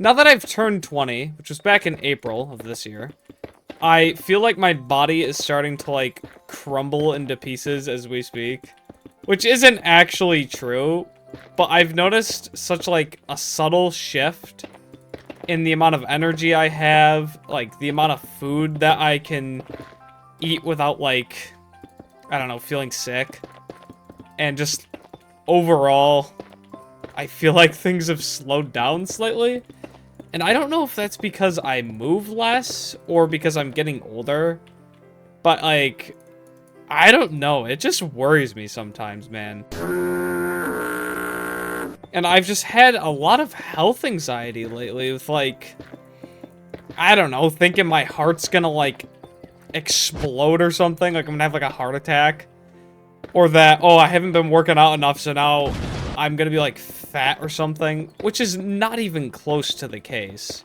Now that I've turned 20, which was back in April of this year, I feel like my body is starting to, like, crumble into pieces as we speak. Which isn't actually true, but I've noticed such, like, a subtle shift in the amount of energy I have, like, the amount of food that I can eat without, like, I don't know, feeling sick. And just, overall, I feel like things have slowed down slightly. And I don't know if that's because I move less or because I'm getting older. But, like, I don't know. It just worries me sometimes, man. And I've just had a lot of health anxiety lately with, like, I don't know, thinking my heart's gonna, like, explode or something. Like, I'm gonna have, like, a heart attack. Or that, oh, I haven't been working out enough, so now I'm gonna be, like, fat or something, which is not even close to the case.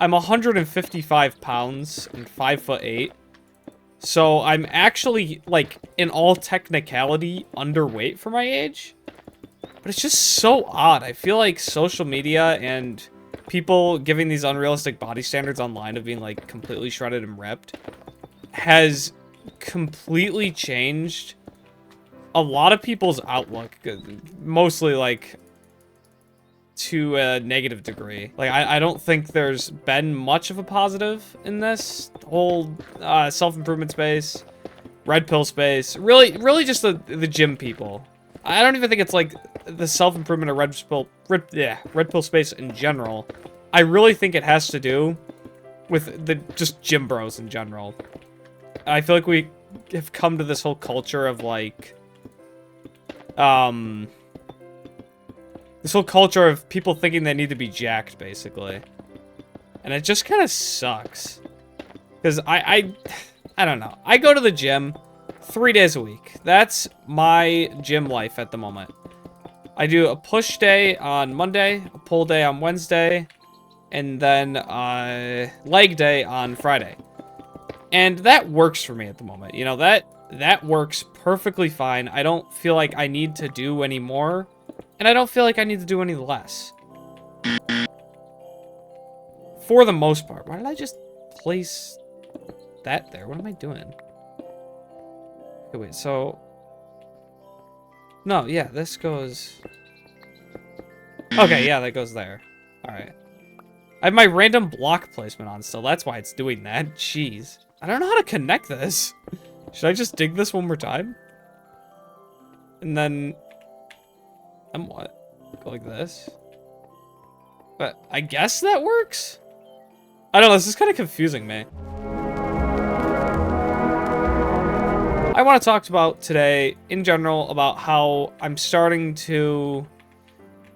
I'm 155 pounds and 5'8". So I'm actually, like, in all technicality, underweight for my age. But it's just so odd. I feel like social media and people giving these unrealistic body standards online of being, like, completely shredded and ripped has completely changed a lot of people's outlook, mostly, like, to a negative degree. Like, I don't think there's been much of a positive in this whole self-improvement space, red pill space. Really just the gym people. I don't even think it's, like, the self-improvement or red pill space in general. I really think it has to do with the just gym bros in general. I feel like we have come to this whole culture of, like, this whole culture of people thinking they need to be jacked, basically. And it just kind of sucks. Because I don't know. I go to the gym 3 days a week. That's my gym life at the moment. I do a push day on Monday, a pull day on Wednesday, and then leg day on Friday. And that works for me at the moment. You know, that works perfectly fine. I don't feel like I need to do any more. And I don't feel like I need to do any less. For the most part. Why did I just place that there? What am I doing? Okay, wait, so... No, yeah, this goes... Okay, yeah, that goes there. Alright. I have my random block placement on still. That's why it's doing that. Jeez. I don't know how to connect this. Should I just dig this one more time? And then... And what? Go like this? But I guess that works? I don't know, this is kind of confusing me. I want to talk about today, in general, about how I'm starting to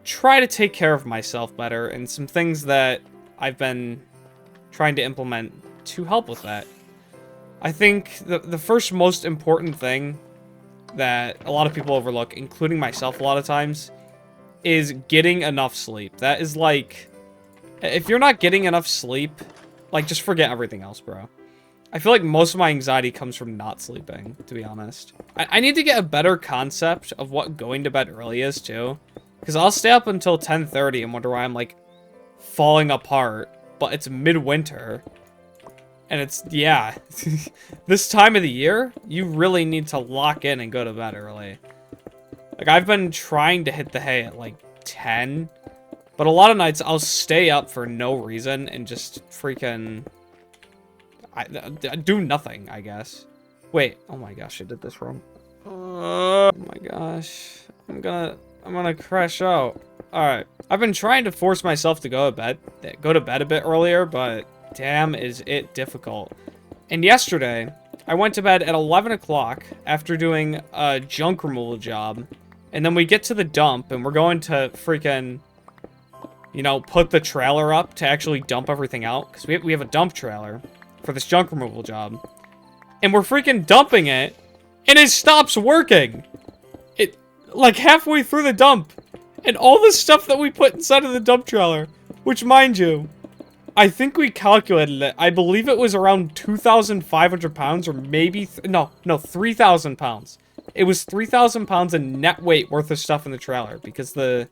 try to take care of myself better and some things that I've been trying to implement to help with that. I think the first most important thing that a lot of people overlook, including myself a lot of times, is getting enough sleep. That is like, if you're not getting enough sleep, like, just forget everything else, bro. I feel like most of my anxiety comes from not sleeping, to be honest. I need to get a better concept of what going to bed early is, too. Because I'll stay up until 10:30 and wonder why I'm, like, falling apart. But it's midwinter. And it's, yeah. This time of the year, you really need to lock in and go to bed early. Like, I've been trying to hit the hay at, like, 10. But a lot of nights, I'll stay up for no reason and just freaking... I do nothing, I guess. Wait, oh my gosh, I did this wrong. Oh my gosh. I'm gonna crash out. Alright. I've been trying to force myself to go to bed a bit earlier, but damn is it difficult. And yesterday, I went to bed at 11 o'clock after doing a junk removal job. And then we get to the dump, and we're going to freaking, you know, put the trailer up to actually dump everything out. Because we have a dump trailer for this junk removal job. And we're freaking dumping it, and it stops working. It, like, halfway through the dump. And all the stuff that we put inside of the dump trailer, which, mind you, I think we calculated it. I believe it was around 2,500 pounds, or maybe, no, 3,000 pounds. It was 3,000 pounds in net weight worth of stuff in the trailer, because the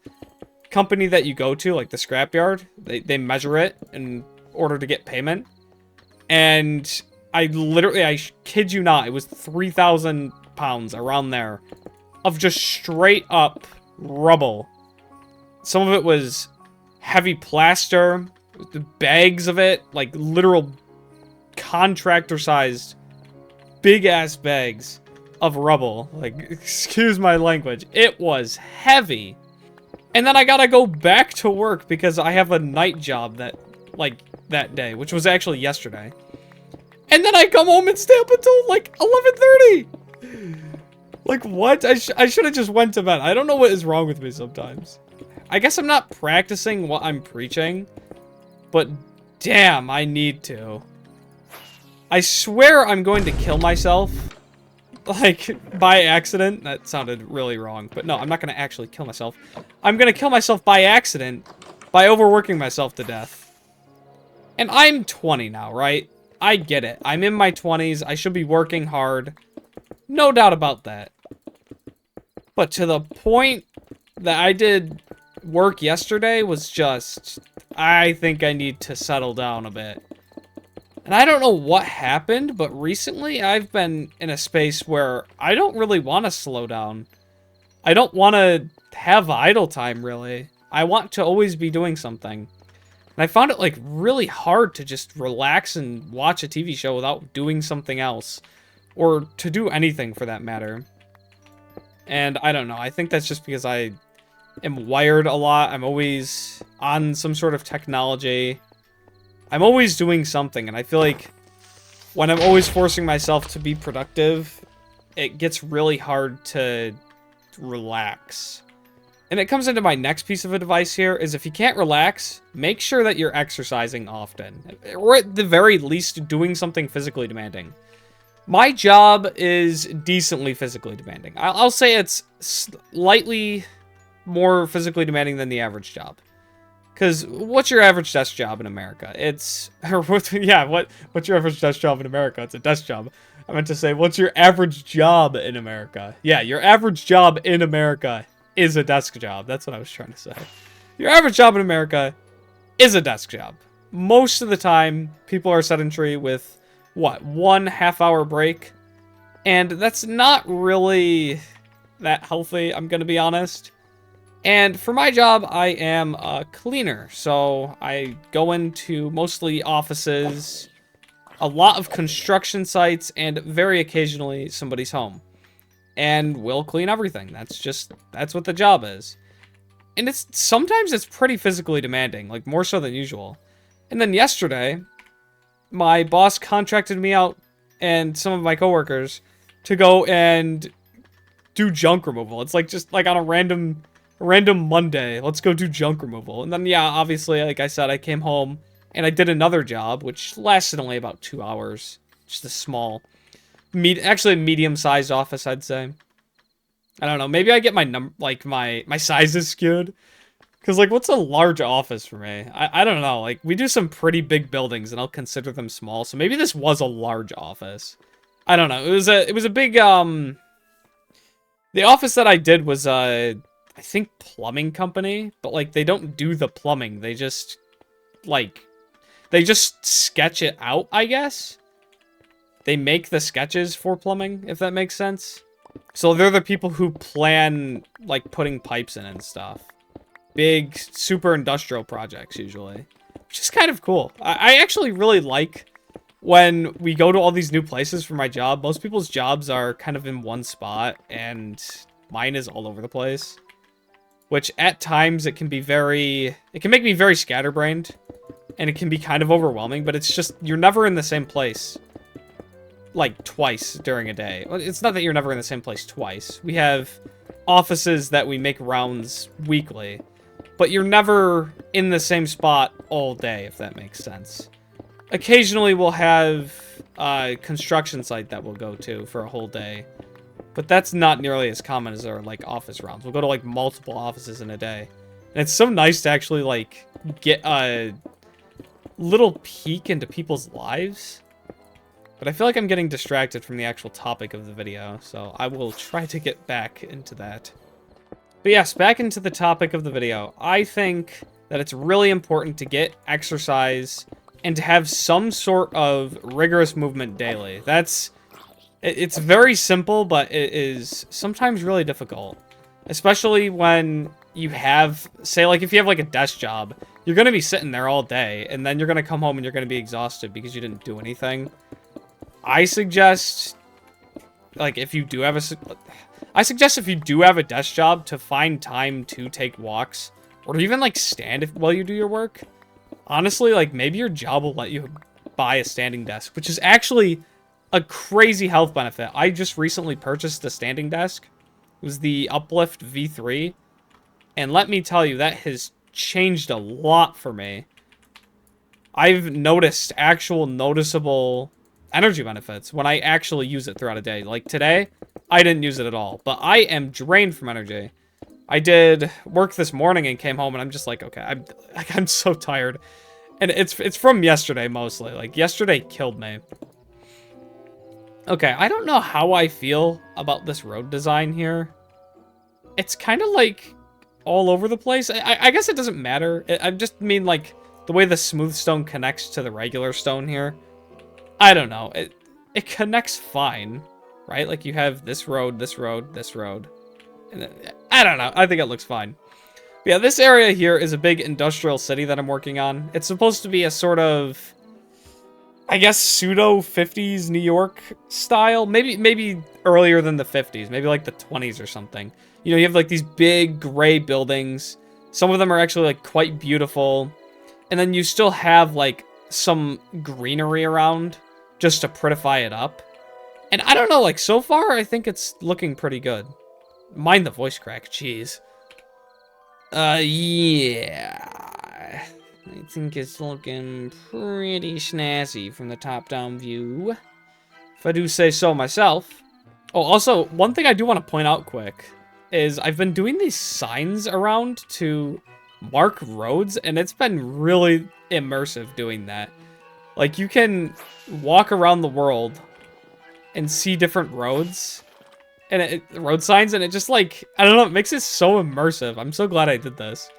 company that you go to, like the scrapyard, they measure it in order to get payment. And I kid you not, it was 3,000 pounds around there of just straight up rubble. Some of it was heavy plaster, the bags of it, like literal contractor-sized, big-ass bags of rubble. Like, excuse my language. It was heavy. And then I gotta go back to work because I have a night job that day, which was actually yesterday. And then I come home and stay up until, like, 11:30! Like, what? I should have just went to bed. I don't know what is wrong with me sometimes. I guess I'm not practicing what I'm preaching, but damn, I need to. I swear I'm going to kill myself, like, by accident. That sounded really wrong, but no, I'm not going to actually kill myself. I'm going to kill myself by accident by overworking myself to death. And I'm 20 now, right? I get it. I'm in my 20s. I should be working hard. No doubt about that. But to the point that I did work yesterday was just, I think I need to settle down a bit. And I don't know what happened, but recently I've been in a space where I don't really want to slow down. I don't want to have idle time, really. I want to always be doing something. And I found it, like, really hard to just relax and watch a TV show without doing something else. Or to do anything, for that matter. And I don't know. I think that's just because I am wired a lot. I'm always on some sort of technology. I'm always doing something. And I feel like when I'm always forcing myself to be productive, it gets really hard to relax. And it comes into my next piece of advice here is if you can't relax, make sure that you're exercising often. Or at the very least, doing something physically demanding. My job is decently physically demanding. I'll say it's slightly more physically demanding than the average job. Because what's your average desk job in America? What's your average desk job in America? It's a desk job. I meant to say, what's your average job in America? Yeah, your average job in America is a desk job. That's what I was trying to say. Your average job in America is a desk job. Most of the time, people are sedentary with, what, 1 half-hour break? And that's not really that healthy, I'm gonna be honest. And for my job, I am a cleaner. So I go into mostly offices, a lot of construction sites, and very occasionally somebody's home. And we'll clean everything. That's what the job is. And sometimes it's pretty physically demanding, like more so than usual. And then yesterday, my boss contracted me out and some of my coworkers to go and do junk removal. It's like just like on a random Monday, let's go do junk removal. And then, yeah, obviously, like I said, I came home and I did another job, which lasted only about 2 hours. Just a small, actually a medium-sized office, I'd say. I don't know, maybe I get my sizes skewed. Because, like, what's a large office for me? I don't know. Like, we do some pretty big buildings, and I'll consider them small. So maybe this was a large office. I don't know. It was a big, The office that I did was, I think, plumbing company. But, like, they don't do the plumbing. They just, they just sketch it out, I guess. They make the sketches for plumbing, if that makes sense. So they're the people who plan, like, putting pipes in and stuff. Big, super industrial projects, usually. Which is kind of cool. I actually really like when we go to all these new places for my job. Most people's jobs are kind of in one spot, and mine is all over the place. Which, at times, it can make me very scatterbrained. And it can be kind of overwhelming, but it's just, you're never in the same place. Like, twice during a day. Well, it's not that you're never in the same place twice. We have offices that we make rounds weekly. But you're never in the same spot all day, if that makes sense. Occasionally, we'll have a construction site that we'll go to for a whole day. But that's not nearly as common as our, like, office rounds. We'll go to, like, multiple offices in a day. And it's so nice to actually, like, get a little peek into people's lives. But I feel like I'm getting distracted from the actual topic of the video, so I will try to get back into that. But yes, back into the topic of the video. I think that it's really important to get exercise and to have some sort of rigorous movement daily. It's very simple, but it is sometimes really difficult. Especially when you have, say, like, if you have, like, a desk job, you're going to be sitting there all day, and then you're going to come home and you're going to be exhausted because you didn't do anything. I suggest, like, if you do have a desk job, to find time to take walks, or even, like, stand while you do your work. Honestly, like, maybe your job will let you buy a standing desk, which is actually a crazy health benefit. I just recently purchased a standing desk. It was the Uplift V3, and let me tell you, that has changed a lot for me. I've noticed actual noticeable energy benefits when I actually use it throughout a day. Like today, I didn't use it at all, but I am drained from energy. I did work this morning and came home, and I'm just like, okay, I'm so tired. And it's from yesterday, mostly. Like, yesterday killed me. Okay, I don't know how I feel about this road design here. It's kind of, like, all over the place. I guess it doesn't matter. I just mean, like, the way the smooth stone connects to the regular stone here. I don't know. It connects fine, right? Like, you have this road, this road, this road. And then, I don't know. I think it looks fine. But yeah, this area here is a big industrial city that I'm working on. It's supposed to be a sort of, I guess, pseudo 50s New York style. Maybe earlier than the 50s. Maybe like the 20s or something. You know, you have like these big gray buildings. Some of them are actually like quite beautiful. And then you still have like some greenery around just to prettify it up. And I don't know, like so far I think it's looking pretty good. Mind the voice crack, jeez. Yeah. I think it's looking pretty snazzy from the top-down view, if I do say so myself. Oh, also, one thing I do want to point out quick is I've been doing these signs around to mark roads, and it's been really immersive doing that. Like, you can walk around the world and see different roads, and road signs, and it just, like, I don't know, it makes it so immersive. I'm so glad I did this.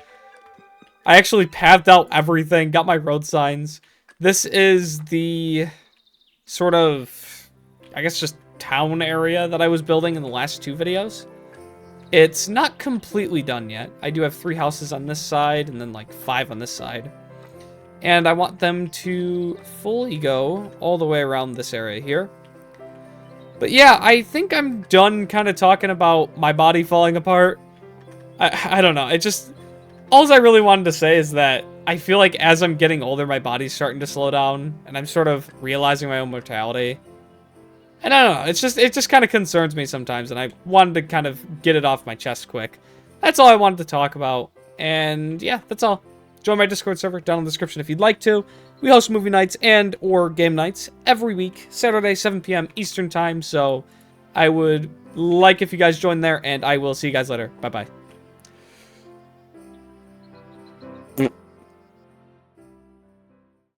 I actually pathed out everything, got my road signs. This is the sort of, I guess, just town area that I was building in the last two videos. It's not completely done yet. I do have 3 houses on this side, and then, like, 5 on this side. And I want them to fully go all the way around this area here. But yeah, I think I'm done kind of talking about my body falling apart. I don't know. It just, all I really wanted to say is that I feel like as I'm getting older, my body's starting to slow down, and I'm sort of realizing my own mortality. And I don't know. It just kind of concerns me sometimes, and I wanted to kind of get it off my chest quick. That's all I wanted to talk about. And yeah, that's all. Join my Discord server down in the description if you'd like to. We host movie nights and or game nights every week, Saturday, 7 p.m. Eastern time. So I would like if you guys join there, and I will see you guys later. Bye-bye.